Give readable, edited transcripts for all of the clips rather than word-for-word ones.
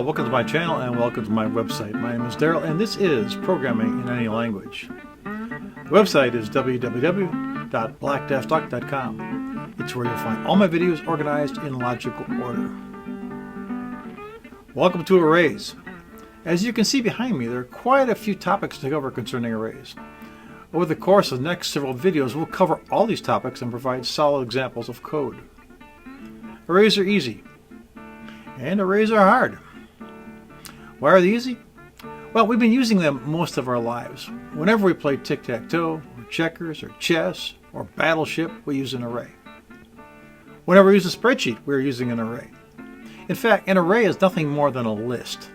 Hello, welcome to my channel and welcome to my website. My name is Daryl and this is Programming in Any Language. The website is www.blackdaffduck.com. It's where you'll find all my videos organized in logical order. Welcome to arrays. As you can see behind me, there are quite a few topics to cover concerning arrays. Over the course of the next several videos, we'll cover all these topics and provide solid examples of code. Arrays are easy, and arrays are hard. Why are they easy? Well, we've been using them most of our lives. Whenever we play tic-tac-toe, or checkers, or chess, or Battleship, we use an array. Whenever we use a spreadsheet, we're using an array. In fact, an array is nothing more than a list.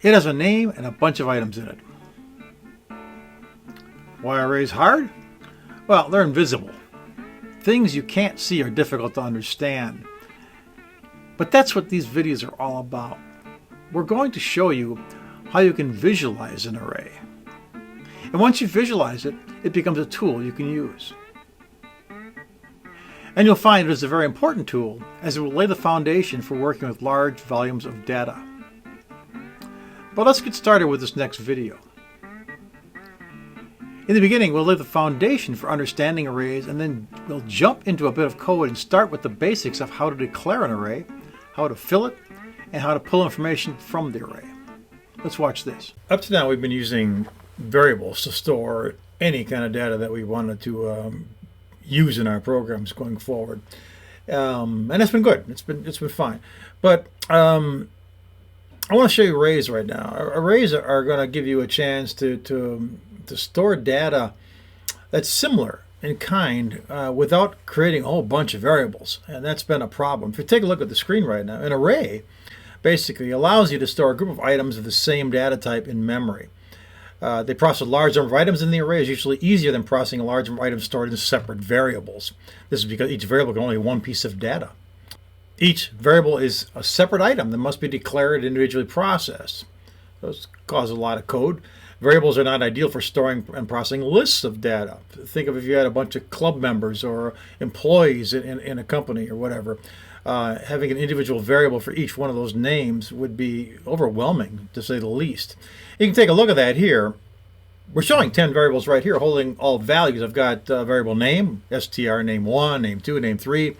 It has a name and a bunch of items in it. Why are arrays hard? Well, they're invisible. Things you can't see are difficult to understand. But that's what these videos are all about. We're going to show you how you can visualize an array. And once you visualize it, it becomes a tool you can use. And you'll find it is a very important tool as it will lay the foundation for working with large volumes of data. But let's get started with this next video. In the beginning, we'll lay the foundation for understanding arrays, and then we'll jump into a bit of code and start with the basics of how to declare an array, how to fill it, and how to pull information from the array. Let's watch this. Up to now, we've been using variables to store any kind of data that we wanted to use in our programs going forward, and that's been good. It's been fine. But I want to show you arrays right now. Arrays are going to give you a chance to store data that's similar in kind without creating a whole bunch of variables, and that's been a problem. If you take a look at the screen right now, an array basically allows you to store a group of items of the same data type in memory. They process a large number of items in the array is usually easier than processing a large number of items stored in separate variables. This is because each variable can only have one piece of data. Each variable is a separate item that must be declared and individually processed. Those cause a lot of code. Variables are not ideal for storing and processing lists of data. Think of if you had a bunch of club members or employees in a company or whatever. Having an individual variable for each one of those names would be overwhelming, to say the least. You can take a look at that here. We're showing 10 variables right here holding all values. I've got variable name, str, name 1, name 2, name 3.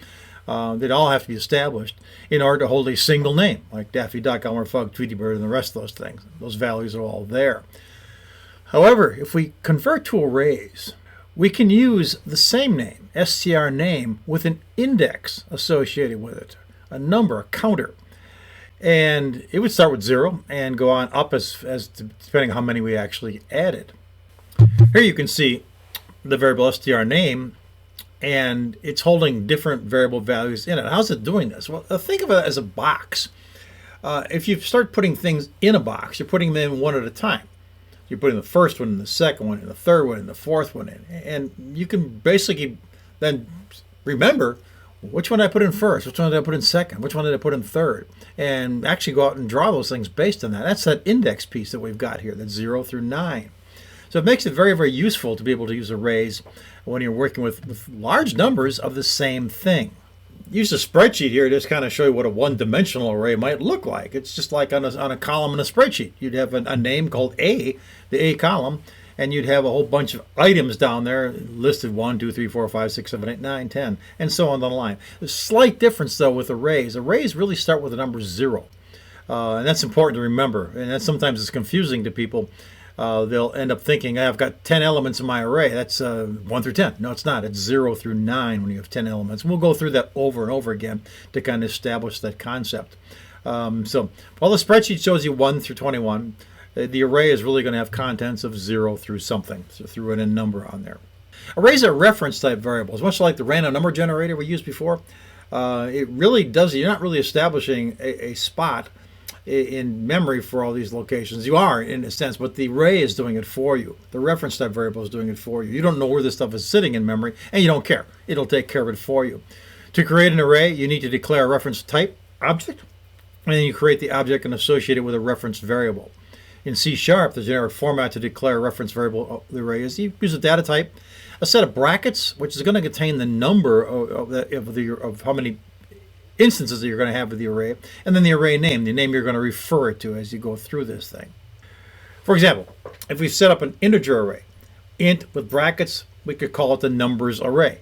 They'd all have to be established in order to hold a single name, like Daffy Duck, Elmer Fudd, Tweety Bird, and the rest of those things. Those values are all there. However, if we convert to arrays, we can use the same name, str name, with an index associated with it, a number, a counter. And it would start with 0 and go on up as depending on how many we actually added. Here you can see the variable str name, and it's holding different variable values in it. How's it doing this? Well, think of it as a box. If you start putting things in a box, you're putting them in one at a time. You're putting the first one, and the second one, and the third one, and the fourth one in. And you can basically then remember which one did I put in first, which one did I put in second, which one did I put in third, and actually go out and draw those things based on that. That's that index piece that we've got here, that's 0 through 9. So it makes it very, very useful to be able to use arrays when you're working with large numbers of the same thing. Use a spreadsheet here to just kind of show you what a one-dimensional array might look like. It's just like on a column in a spreadsheet. You'd have a name called A, the A column, and you'd have a whole bunch of items down there listed 1, 2, 3, 4, 5, 6, 7, 8, 9, 10, and so on down the line. There's a slight difference, though, with arrays. Arrays really start with the number 0, and that's important to remember, and that sometimes is confusing to people. They'll end up thinking, I've got 10 elements in my array. That's 1 through 10. No, it's not. It's 0 through 9 when you have 10 elements. And we'll go through that over and over again to kind of establish that concept. So while the spreadsheet shows you 1 through 21, the array is really going to have contents of 0 through something, so through an n number on there. Arrays are reference type variables, much like the random number generator we used before. It really does, you're not really establishing a spot in memory for all these locations. You are, in a sense, but the array is doing it for you. The reference type variable is doing it for you. You don't know where this stuff is sitting in memory, and you don't care. It'll take care of it for you. To create an array, you need to declare a reference type object, and then you create the object and associate it with a reference variable. In C#, the generic format to declare a reference variable of the array is you use a data type, a set of brackets, which is going to contain the number of how many instances that you're going to have with the array, and then the array name, the name you're going to refer it to as you go through this thing. For example, if we set up an integer array, int with brackets, we could call it the numbers array.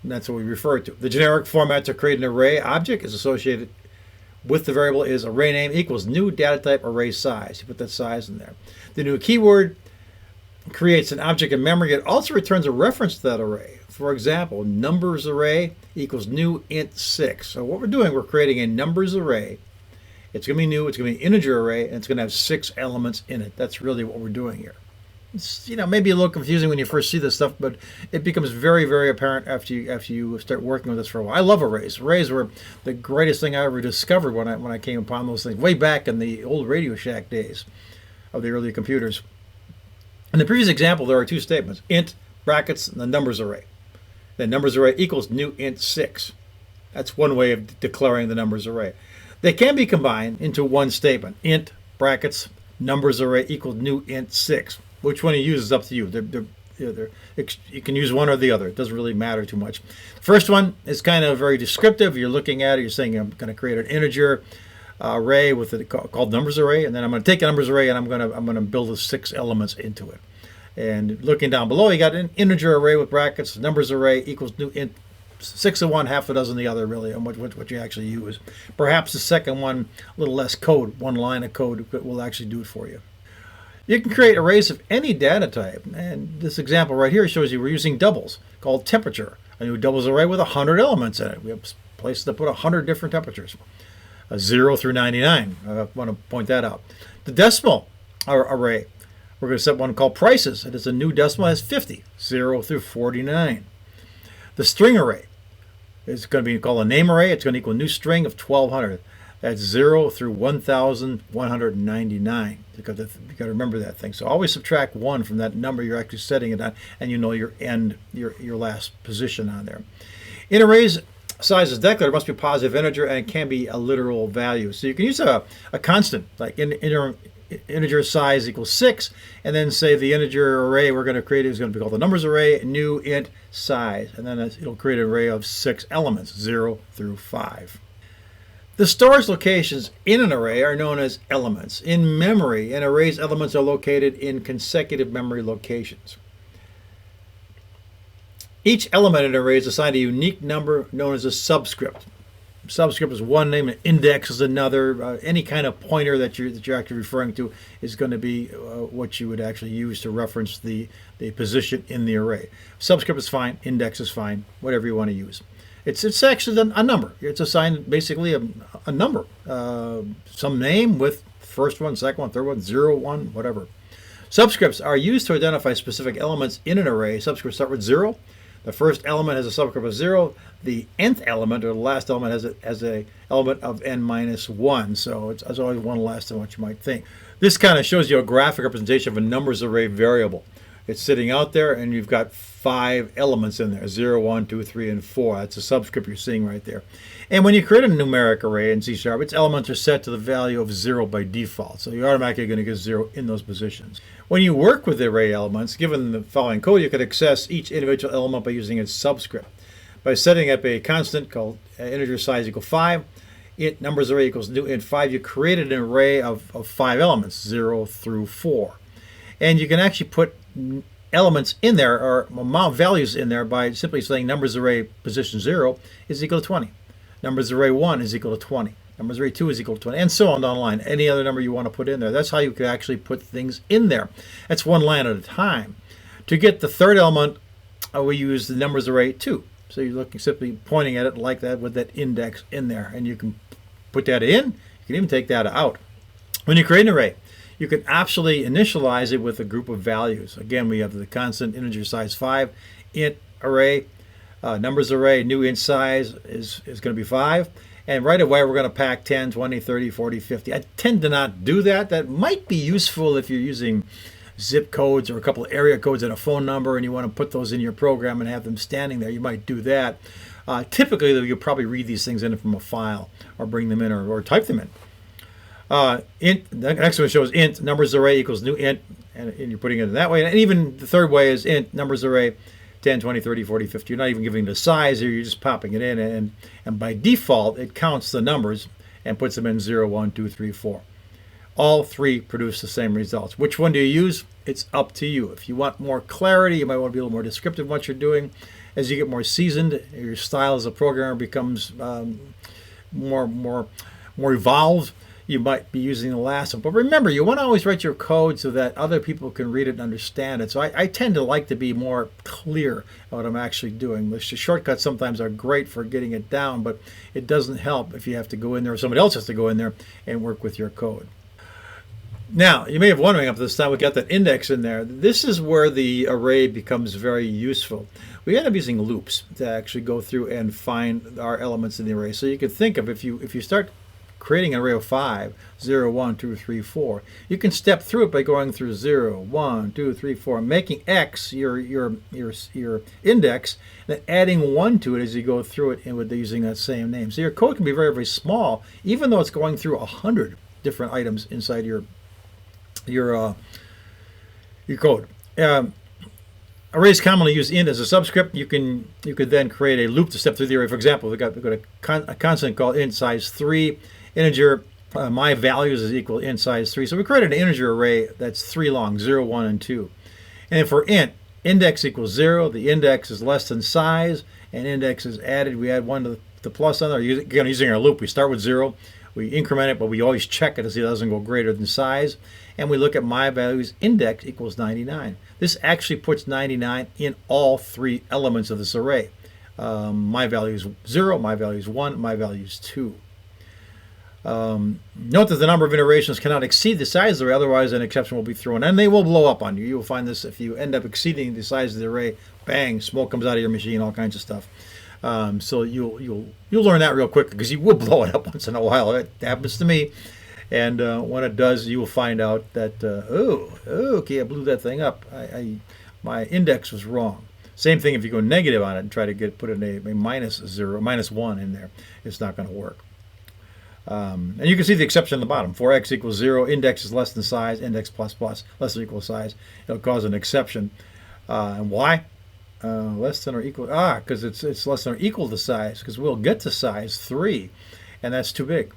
And that's what we refer to. The generic format to create an array object is associated with the variable is array name equals new data type array size. You put that size in there. The new keyword creates an object in memory. It also returns a reference to that array. For example, numbers array equals new int 6. So what we're doing, we're creating a numbers array. It's going to be new, it's going to be an integer array, and it's going to have 6 elements in it. That's really what we're doing here. It's, maybe a little confusing when you first see this stuff, but it becomes very, very apparent after you start working with this for a while. I love arrays. Arrays were the greatest thing I ever discovered when I came upon those things way back in the old Radio Shack days of the early computers. In the previous example, there are 2 statements: int brackets and the numbers array. The numbers array equals new int 6. That's one way of declaring the numbers array. They can be combined into one statement: int brackets numbers array equals new int 6. Which one you use is up to you. You can use one or the other. It doesn't really matter too much. First one is kind of very descriptive. You're looking at it. You're saying I'm going to create an integer array with it called numbers array, and then I'm going to take a numbers array and I'm going to build the 6 elements into it. And looking down below, you got an integer array with brackets. Numbers array equals new int 6 of one, half a dozen the other, really, on what you actually use. Perhaps the second one, a little less code, one line of code will actually do it for you. You can create arrays of any data type, and this example right here shows you we're using doubles called temperature. A new doubles array with 100 elements in it. We have places to put 100 different temperatures, 0 through 99. I want to point that out. The decimal array, we're going to set one called prices. It is a new decimal, has 50, 0 through 49. The string array is going to be called a name array. It's going to equal a new string of 1200. That's 0 through 1,199. You've got to remember that thing. So always subtract 1 from that number you're actually setting it on, and you know your last position on there. In arrays, size is declared. It must be a positive integer, and it can be a literal value. So you can use a constant, like integer size equals 6, and then say the integer array we're going to create is going to be called the numbers array, new int size, and then it'll create an array of 6 elements, 0 through 5. The storage locations in an array are known as elements. In memory, an array's elements are located in consecutive memory locations. Each element in an array is assigned a unique number known as a subscript. Subscript is one name, an index is another. Any kind of pointer that you're actually referring to is going to be what you would actually use to reference the position in the array. Subscript is fine, index is fine, whatever you want to use. It's actually a number. It's assigned basically a number, some name with first one, second one, third one, 0, 1, whatever. Subscripts are used to identify specific elements in an array. Subscripts start with 0. The first element has a subscript of 0. The nth element, or the last element, has a element of n minus 1. So it's always one less than what you might think. This kind of shows you a graphic representation of a numbers array variable. It's sitting out there, and you've got 5 elements in there, 0, 1, 2, 3, and 4. That's a subscript you're seeing right there. And when you create a numeric array in C#, its elements are set to the value of 0 by default. So you're automatically going to get 0 in those positions. When you work with the array elements, given the following code, you could access each individual element by using its subscript. By setting up a constant called integer size equal 5, int numbers array equals new int 5, you created an array of 5 elements, 0 through 4. And you can actually put elements in there, or amount values in there, by simply saying numbers array position 0 is equal to 20. Numbers array 1 is equal to 20. Numbers array 2 is equal to 20, and so on down the line. Any other number you want to put in there. That's how you can actually put things in there. That's one line at a time. To get the third element, we use the numbers array 2. So you're looking, simply pointing at it like that with that index in there, and you can put that in. You can even take that out. When you create an array, you can actually initialize it with a group of values. Again, we have the constant integer size 5, int array, numbers array, new int size is going to be 5. And right away, we're going to pack 10, 20, 30, 40, 50. I tend to not do that. That might be useful if you're using zip codes or a couple of area codes and a phone number, and you want to put those in your program and have them standing there. You might do that. Typically, though, you'll probably read these things in from a file or bring them in or type them in. Int, the next one shows int numbers array equals new int, and you're putting it in that way. And even the third way is int numbers array 10, 20, 30, 40, 50. You're not even giving the size here. You're just popping it in. And by default, it counts the numbers and puts them in 0, 1, 2, 3, 4. All three produce the same results. Which one do you use? It's up to you. If you want more clarity, you might want to be a little more descriptive in what you're doing. As you get more seasoned, your style as a programmer becomes more evolved. You might be using the last one. But remember, you want to always write your code so that other people can read it and understand it. So I tend to like to be more clear on what I'm actually doing. The shortcuts sometimes are great for getting it down, but it doesn't help if you have to go in there or somebody else has to go in there and work with your code. Now, you may have wondering up to this time, we got that index in there. This is where the array becomes very useful. We end up using loops to actually go through and find our elements in the array. So you can think of if you start creating an array of 5, 0, 1, 2, 3, 4, you can step through it by going through 0, 1, 2, 3, 4, making x your index, then adding 1 to it as you go through it and with using that same name. So your code can be very, very small, even though it's going through 100 different items inside your code. Arrays commonly use int as a subscript. You could then create a loop to step through the array. For example, we've got a constant called int size 3, integer my values is equal to int size 3. So we created an integer array that's 3 long, 0, 1, and 2. And for int, index equals 0, the index is less than size, and index is added. We add 1 to the plus on there. Again, using our loop, we start with 0, we increment it, but we always check it to see it doesn't go greater than size. And we look at my values, index equals 99. This actually puts 99 in all three elements of this array. My value is 0, my value is 1, my value is 2. Note that the number of iterations cannot exceed the size of the array, otherwise an exception will be thrown, and they will blow up on you. You will find this if you end up exceeding the size of the array, bang, smoke comes out of your machine, all kinds of stuff. So you'll learn that real quick because you will blow it up once in a while. It happens to me. And when it does, you will find out that, okay, I blew that thing up. My index was wrong. Same thing if you go negative on it and try to put in a -1 in there. It's not going to work. And you can see the exception on the bottom. For x equals 0, index is less than size, index plus plus, less than or equal size. It'll cause an exception. And why? Less than or equal, because it's less than or equal to size, because we'll get to size 3, and that's too big.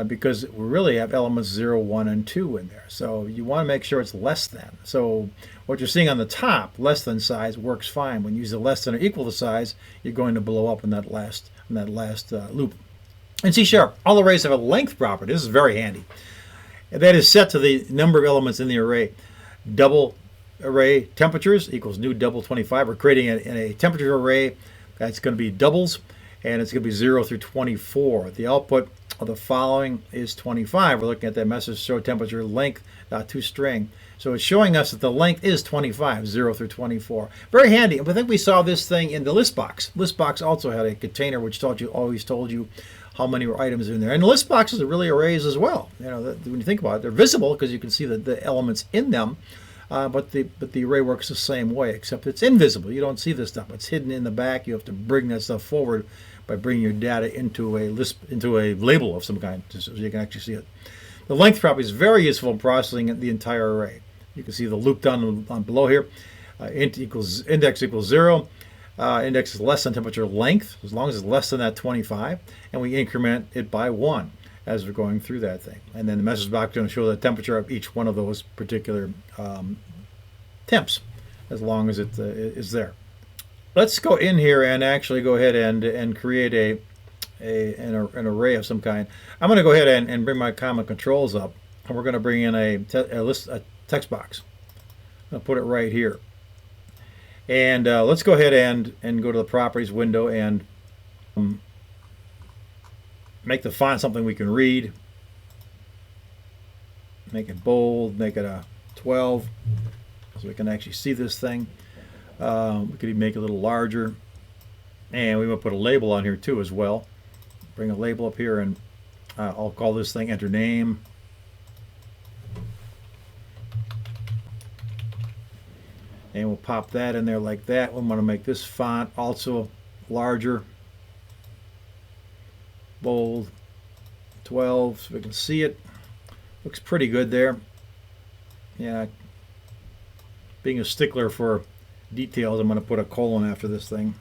Because we really have elements 0, 1, and 2 in there. So you want to make sure it's less than. So what you're seeing on the top, less than size, works fine. When you use the less than or equal to size, you're going to blow up in that last loop. In C#, all arrays have a length property. This is very handy. And that is set to the number of elements in the array. Double array temperatures equals new double 25. We're creating in a temperature array that's going to be doubles, and it's going to be 0 through 24. The output of the following is 25. We're looking at that message show temperature length to string. So it's showing us that the length is 25, 0 through 24. Very handy. I think we saw this thing in the list box. List box also had a container which always told you how many items are in there. And the list boxes are really arrays as well. When you think about it, they're visible because you can see the elements in them. But the array works the same way, except it's invisible. You don't see this stuff. It's hidden in the back. You have to bring that stuff forward by bringing your data into a label of some kind, so you can actually see it. The length property is very useful in processing the entire array. You can see the loop down below here. Index equals 0. Index is less than temperature length, as long as it's less than that 25, and we increment it by 1 as we're going through that thing. And then the message box is going to show the temperature of each one of those particular temps, as long as it is there. Let's go in here and actually go ahead and create an array of some kind. I'm going to go ahead and bring my common controls up, and we're going to bring in a text box. I'll put it right here. And let's go ahead and go to the properties window and make the font something we can read. Make it bold, make it a 12 so we can actually see this thing. We could even make it a little larger, and we will put a label on here too as well. Bring a label up here, and I'll call this thing enter name. And we'll pop that in there like that. We want to make this font also larger, bold, 12 so we can see it. Looks pretty good there. Yeah, being a stickler for details, I'm going to put a colon after this thing.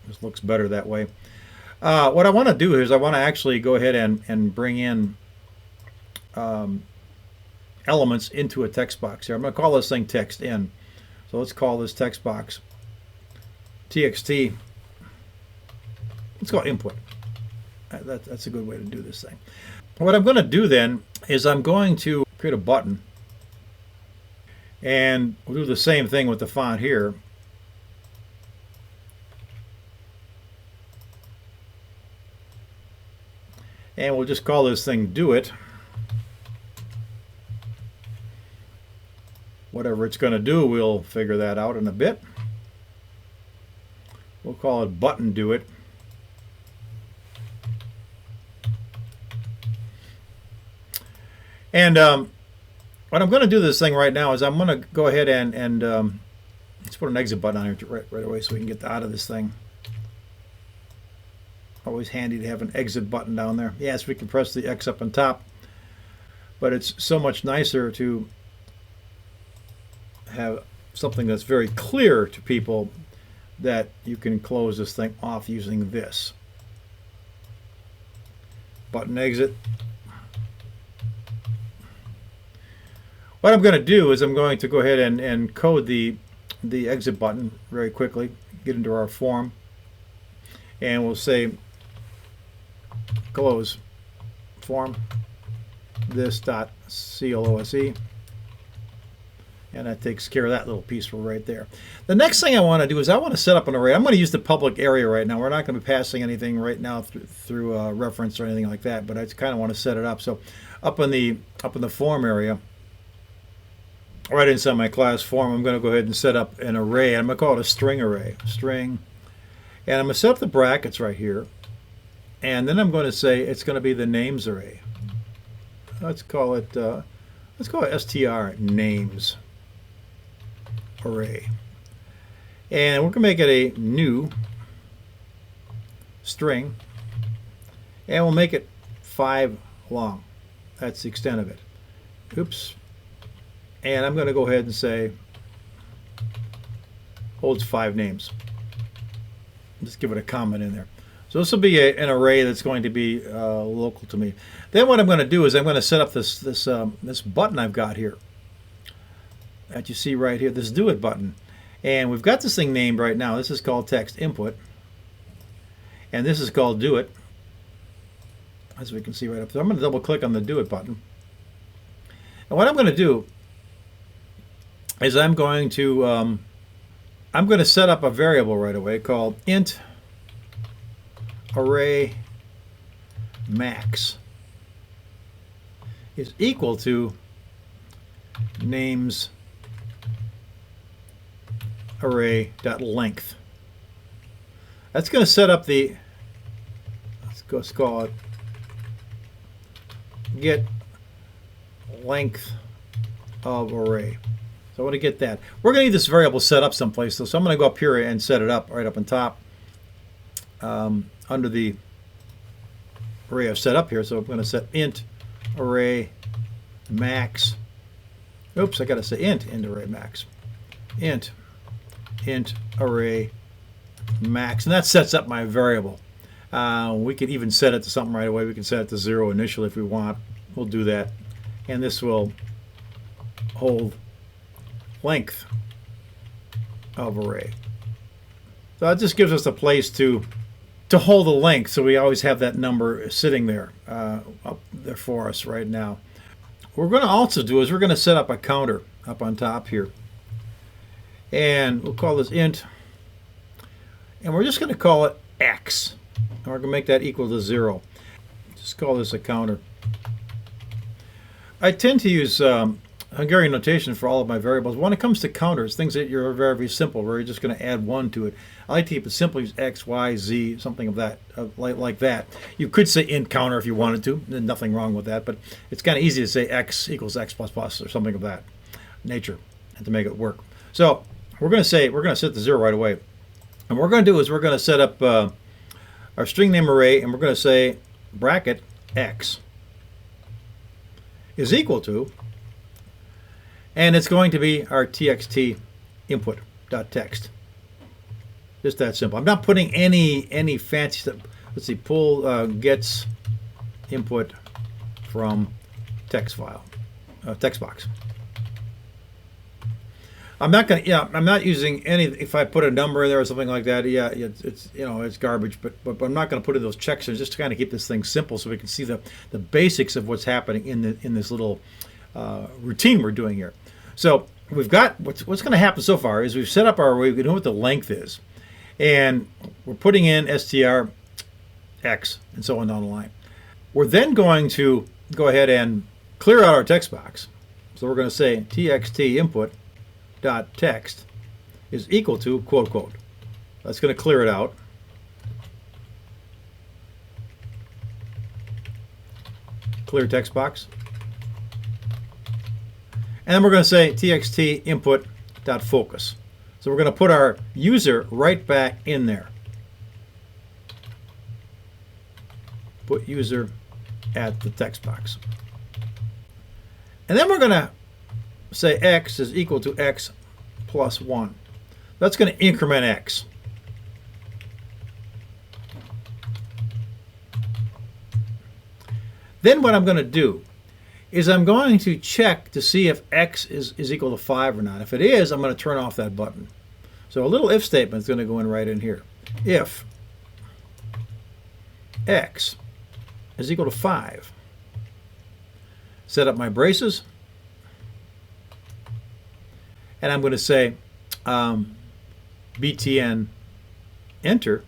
This looks better that way. What I want to do is I want to actually go ahead and bring in elements into a text box here. I'm going to call this thing text in. So let's call this text box txt. Let's call it input. That's a good way to do this thing. What I'm going to do then is I'm going to create a button, and we'll do the same thing with the font here. And we'll just call this thing do it. Whatever it's going to do, we'll figure that out in a bit. We'll call it button do it. And what I'm going to do this thing right now is I'm going to go ahead and let's put an exit button on here right away so we can get out of this thing. Always handy to have an exit button down there. Yes, we can press the X up on top, but it's so much nicer to have something that's very clear to people that you can close this thing off using this. Button exit. What I'm going to do is I'm going to go ahead and code the exit button very quickly, get into our form, and we'll say close form this dot close, and that takes care of that little piece right there. The next thing I want to do is I want to set up an array. I'm going to use the public area right now. We're not going to be passing anything right now through reference or anything like that, but I just kind of want to set it up. So up in the form area, right inside my class form, I'm going to go ahead and set up an array. I'm going to call it a string array. String. And I'm going to set up the brackets right here. And then I'm going to say it's going to be the names array. Let's call it str names array. And we're going to make it a new string. And we'll make it 5 long. That's the extent of it. Oops. And I'm going to go ahead and say holds 5 names. Just give it a comment in there. So this will be an array that's going to be local to me. Then what I'm going to do is I'm going to set up this button I've got here that you see right here, this do it button. And we've got this thing named right now. This is called text input. And this is called do it, as we can see right up there. I'm going to double click on the do it button. And what I'm going to do is I'm going to set up a variable right away called int array max is equal to names array dot length. That's going to set up the, let's call it get length of array. So I want to get that. We're going to need this variable set up someplace, though, so I'm going to go up here and set it up right up on top under the array I've set up here. So I'm going to set int array max. Oops, I got to say int array max. Int array max, and that sets up my variable. We could even set it to something right away. We can set it to 0 initially if we want. We'll do that, and this will hold length of array. So that just gives us a place to hold the length, so we always have that number sitting there up there for us right now. What we're going to also do is we're going to set up a counter up on top here, and we'll call this int, and we're just going to call it x, and we're going to make that equal to 0. Just call this a counter. I tend to use Hungarian notation for all of my variables. When it comes to counters, things that are very, very simple, where you're just going to add 1 to it. I like to keep it simple, use x, y, z, something of that, like that. You could say int counter if you wanted to. There's nothing wrong with that, but it's kind of easy to say x equals x plus plus or something of that nature, and to make it work. So we're going to set the 0 right away. And what we're going to do is we're going to set up our string name array, and we're going to say bracket x is equal to, and it's going to be our txt input.text. Just that simple. I'm not putting any fancy stuff. Let's see, pull gets input from text file, text box. I'm not gonna, yeah, I'm not using any. If I put a number in there or something like that, yeah, it's it's garbage. But I'm not gonna put in those checks just to kind of keep this thing simple, so we can see the basics of what's happening in this little routine we're doing here. So we've got what's going to happen so far is we've set up our array. We know what the length is, and we're putting in str x and so on down the line. We're then going to go ahead and clear out our text box. So we're going to say txt input dot text is equal to quote quote. That's going to clear it out. Clear text box. And then we're going to say txt input dot focus. So we're going to put our user right back in there. Put user at the text box. And then we're going to say x is equal to x plus 1. That's going to increment x. Then what I'm going to do is I'm going to check to see if x is equal to 5 or not. If it is, I'm going to turn off that button. So a little if statement is going to go in right in here. If x is equal to 5, set up my braces, and I'm going to say btn enter,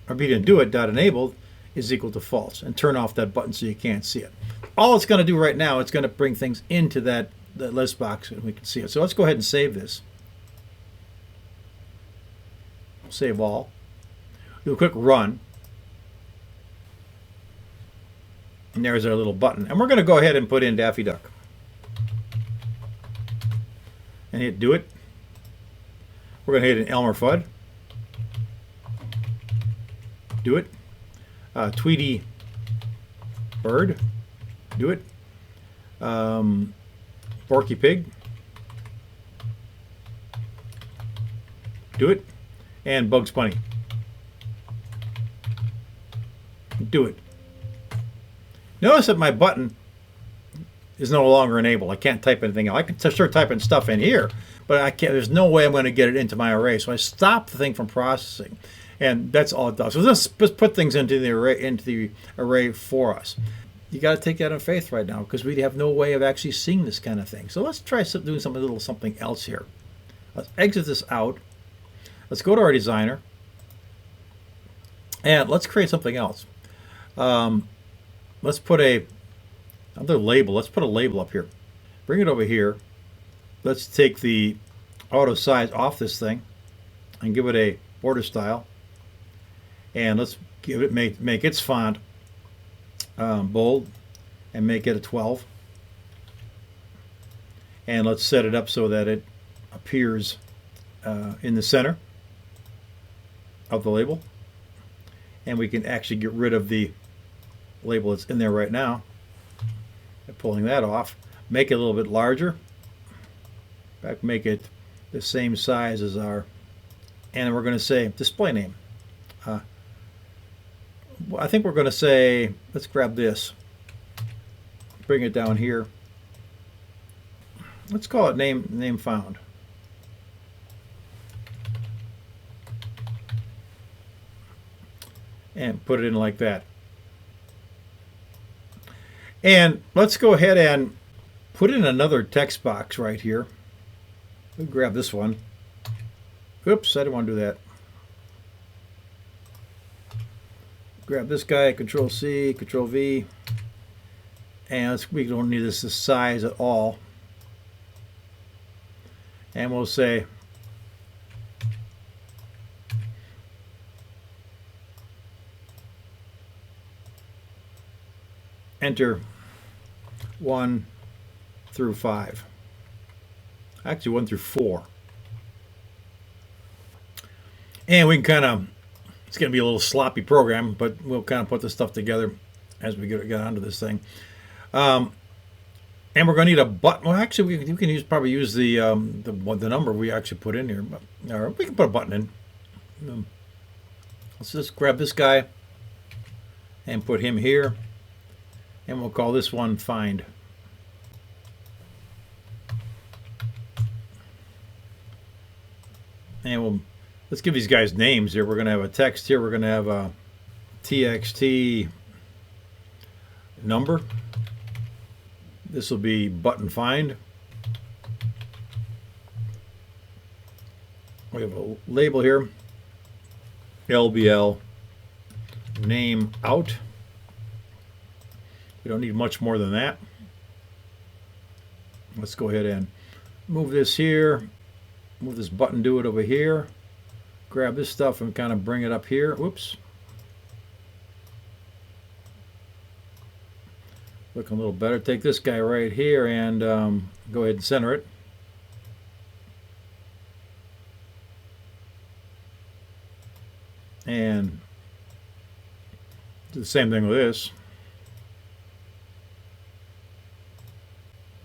or btn do it dot enabled is equal to false, and turn off that button so you can't see it. All it's going to do right now, it's going to bring things into that list box and we can see it. So let's go ahead and save this. Save all. Do a quick run. And there's our little button. And we're going to go ahead and put in Daffy Duck. And hit do it. We're going to hit an Elmer Fudd. Do it. Tweety Bird. Do it. Porky Pig. Do it. And Bugs Bunny. Do it. Notice that my button is no longer enabled. I can't type anything else. I can start typing stuff in here, but I can't. There's no way I'm going to get it into my array. So I stop the thing from processing, and that's all it does. So let's put things into the array for us. You got to take that on faith right now because we have no way of actually seeing this kind of thing. So let's try doing something else here. Let's exit this out. Let's go to our designer, and let's create something else. Let's put another label. Let's put a label up here. Bring it over here. Let's take the auto size off this thing and give it a border style. And let's give it make its font bold and make it a 12. And let's set it up so that it appears in the center of the label. And we can actually get rid of the label that's in there right now by pulling that off. Make it a little bit larger. Back, make it the same size as our, and we're going to say display name. I think we're going to say, let's grab this, bring it down here. Let's call it name found. And put it in like that. And let's go ahead and put in another text box right here. We'll grab this one. Oops, I didn't want to do that. Grab this guy, Control C, Control V. And we don't need this size at all. And we'll say enter 1 through 5. Actually 1 through 4. And we can kind of, it's going to be a little sloppy program, but we'll kind of put this stuff together as we get onto this thing. And we're going to need a button. Well, actually, we can probably use the number we actually put in here. Or we can put a button in. Let's just grab this guy and put him here, and we'll call this one find. And let's give these guys names here. We're going to have a text here. We're going to have a txt number. This will be button find. We have a label here, LBL name out. We don't need much more than that. Let's go ahead and move this here, move this button, do it over here, grab this stuff and kind of bring it up here. Whoops. Looking a little better. Take this guy right here and go ahead and center it. And do the same thing with this.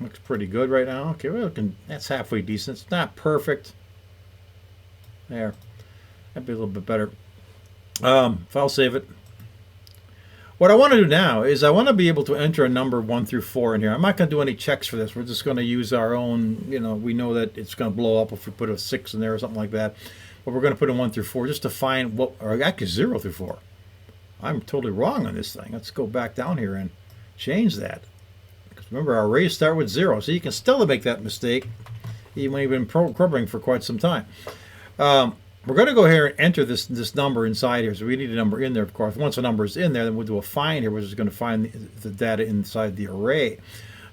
Looks pretty good right now. Okay, we're looking, that's halfway decent. It's not perfect. There. That'd be a little bit better. File save it. What I want to do now is I want to be able to enter a number 1 through 4 in here. I'm not going to do any checks for this. We're just going to use our own, we know that it's going to blow up if we put a 6 in there or something like that. But we're going to put in 1 through 4 just to find what, or actually 0 through 4. I'm totally wrong on this thing. Let's go back down here and change that. Remember, our arrays start with 0, so you can still make that mistake even when you've been programming for quite some time. We're going to go here and enter this number inside here, so we need a number in there, of course. Once a number is in there, then we'll do a find here, which is going to find the data inside the array.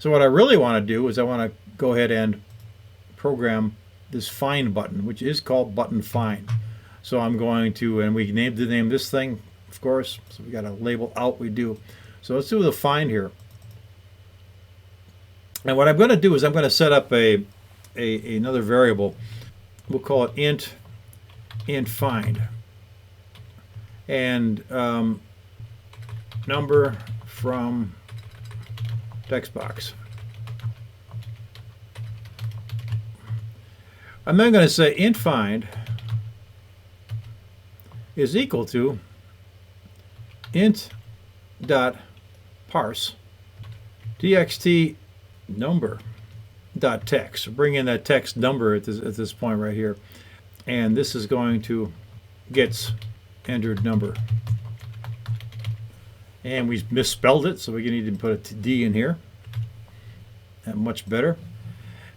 So what I really want to do is I want to go ahead and program this find button, which is called button find. So I'm going to, and we named the name this thing, of course, so we got a label out, we do. So let's do the find here. And what I'm going to do is I'm going to set up another variable. We'll call it int find. And number from text box. I'm then going to say int find is equal to int dot parse txt number dot text. So bring in that text number at this point right here, and this is going to gets entered number, and we misspelled it, so we need to put a D in here. That much better.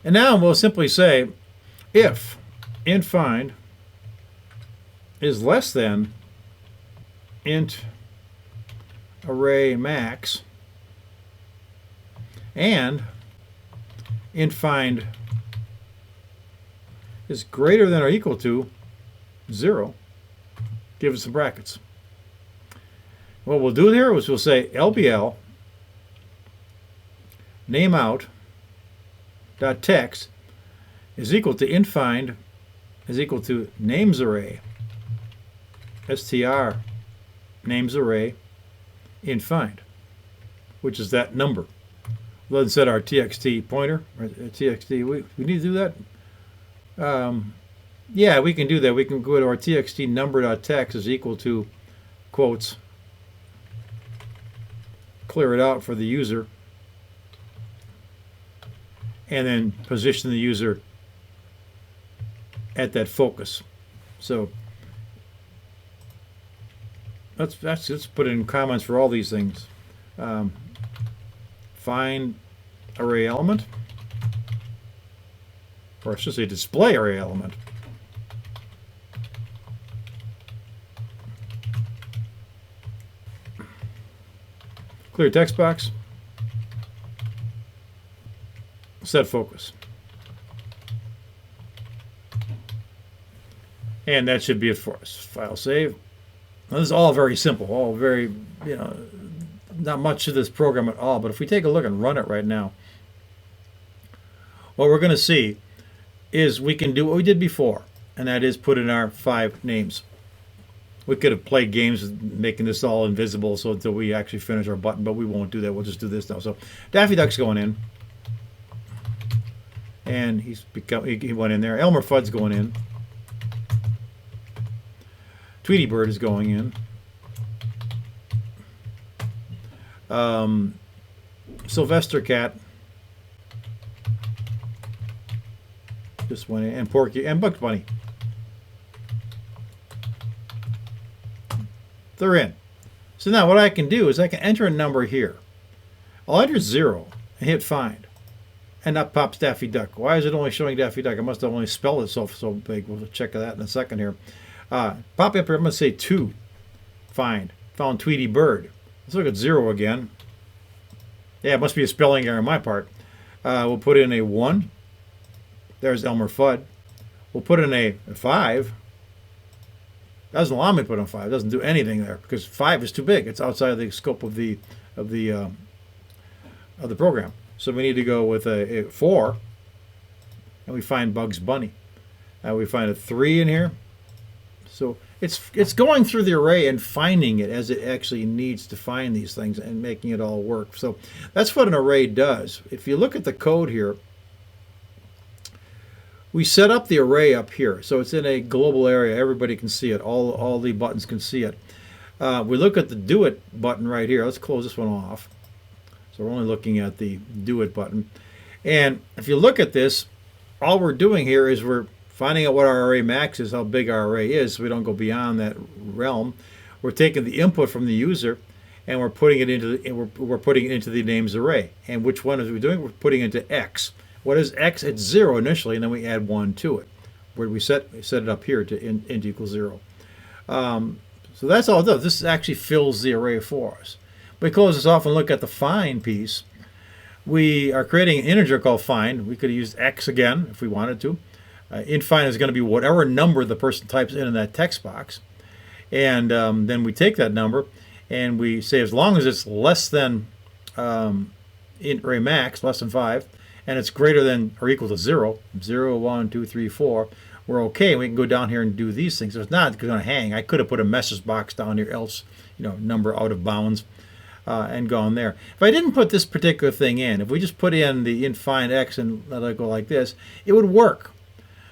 And now we'll simply say if int find is less than int array max and int find is greater than or equal to 0, give us some brackets. What we'll do here is we'll say LBL name out dot text is equal to int find is equal to names array str names array int find, which is that number. Let's set our txt pointer, or txt. We need to do that. Yeah, we can do that. We can go to our txt number.text is equal to quotes. Clear it out for the user, and then position the user at that focus. So let's put in comments for all these things. Find array element, or I should say display array element. Clear text box. Set focus. And that should be it for us. File save. Now, this is all very simple, all very, not much to this program at all, but if we take a look and run it right now, what we're going to see is we can do what we did before, and that is put in our 5 names. We could have played games making this all invisible so until we actually finish our button, but we won't do that. We'll just do this now. So Daffy Duck's going in, and he went in there. Elmer Fudd's going in. Tweety Bird is going in. Sylvester Cat just went in, and Porky and Bugs Bunny. They're in. So now what I can do is I can enter a number here. I'll enter 0 and hit find. And up pops Daffy Duck. Why is it only showing Daffy Duck? I must have only spelled it so big. We'll check that in a second here. Pop up here, I'm going to say 2. Find. Found Tweety Bird. Let's look at 0 again. Yeah, it must be a spelling error on my part. We'll put in a 1. There's Elmer Fudd. We'll put in a 5. Doesn't allow me to put in 5. It doesn't do anything there because 5 is too big. It's outside of the scope of the program. So we need to go with a 4, and we find Bugs Bunny. We find a 3 in here. So it's going through the array and finding it as it actually needs to find these things and making it all work. So that's what an array does. If you look at the code here, we set up the array up here. So it's in a global area. Everybody can see it. All the buttons can see it. We look at the Do It button right here. Let's close this one off. So we're only looking at the Do It button. And if you look at this, all we're doing here is we're finding out what our array max is, how big our array is, so we don't go beyond that realm. We're taking the input from the user and we're putting it into the names array. And which one is we doing? We're putting into X. What is X? It's 0 initially, and then we add 1 to it. Where we set it up here to int equals 0. So that's all it does. This actually fills the array for us. We close this off and look at the find piece. We are creating an integer called find. We could have used X again if we wanted to. Int find is going to be whatever number the person types in that text box. And then we take that number and we say as long as it's less than int array max, less than 5, and it's greater than or equal to 0, 0, 1, 2, 3, 4, we're okay. We can go down here and do these things. So it's not going to hang. I could have put a message box down here, else, number out of bounds, and gone there. If I didn't put this particular thing in, if we just put in the int find X and let it go like this, it would work.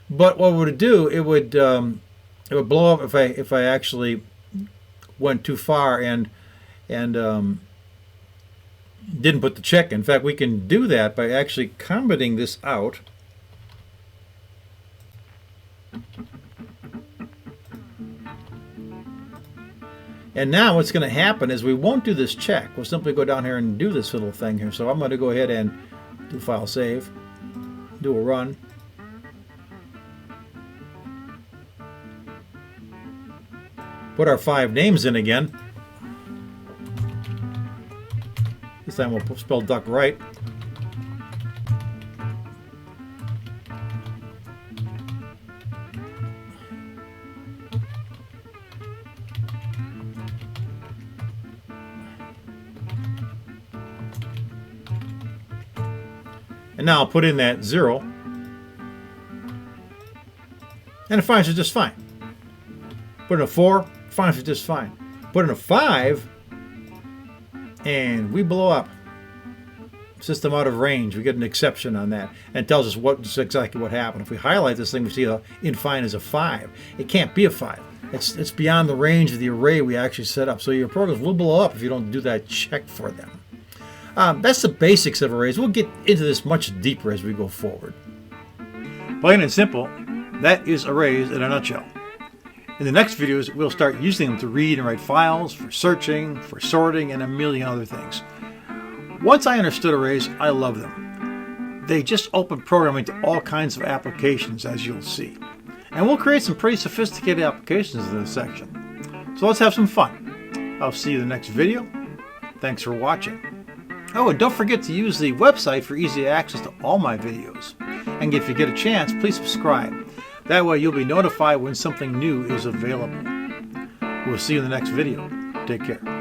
But what would it do? It would blow up if I actually went too far and didn't put the check in. In fact, we can do that by actually commenting this out. And now what's going to happen is we won't do this check. We'll simply go down here and do this little thing here. So I'm going to go ahead and do file save, do a run. Put our 5 names in again. This time we'll spell duck right. And now I'll put in that 0. And it finds it just fine. Put in a 4, finds it just fine. Put in a 5, and we blow up. System out of range. We get an exception on that. And it tells us exactly what happened. If we highlight this thing, we see the int find is a 5. It can't be a 5. It's beyond the range of the array we actually set up. So your programs will blow up if you don't do that check for them. That's the basics of arrays. We'll get into this much deeper as we go forward. Plain and simple, that is arrays in a nutshell. In the next videos, we'll start using them to read and write files, for searching, for sorting, and a million other things. Once I understood arrays, I love them. They just open programming to all kinds of applications, as you'll see. And we'll create some pretty sophisticated applications in this section. So let's have some fun. I'll see you in the next video. Thanks for watching. Oh, and don't forget to use the website for easy access to all my videos. And if you get a chance, please subscribe. That way you'll be notified when something new is available. We'll see you in the next video. Take care.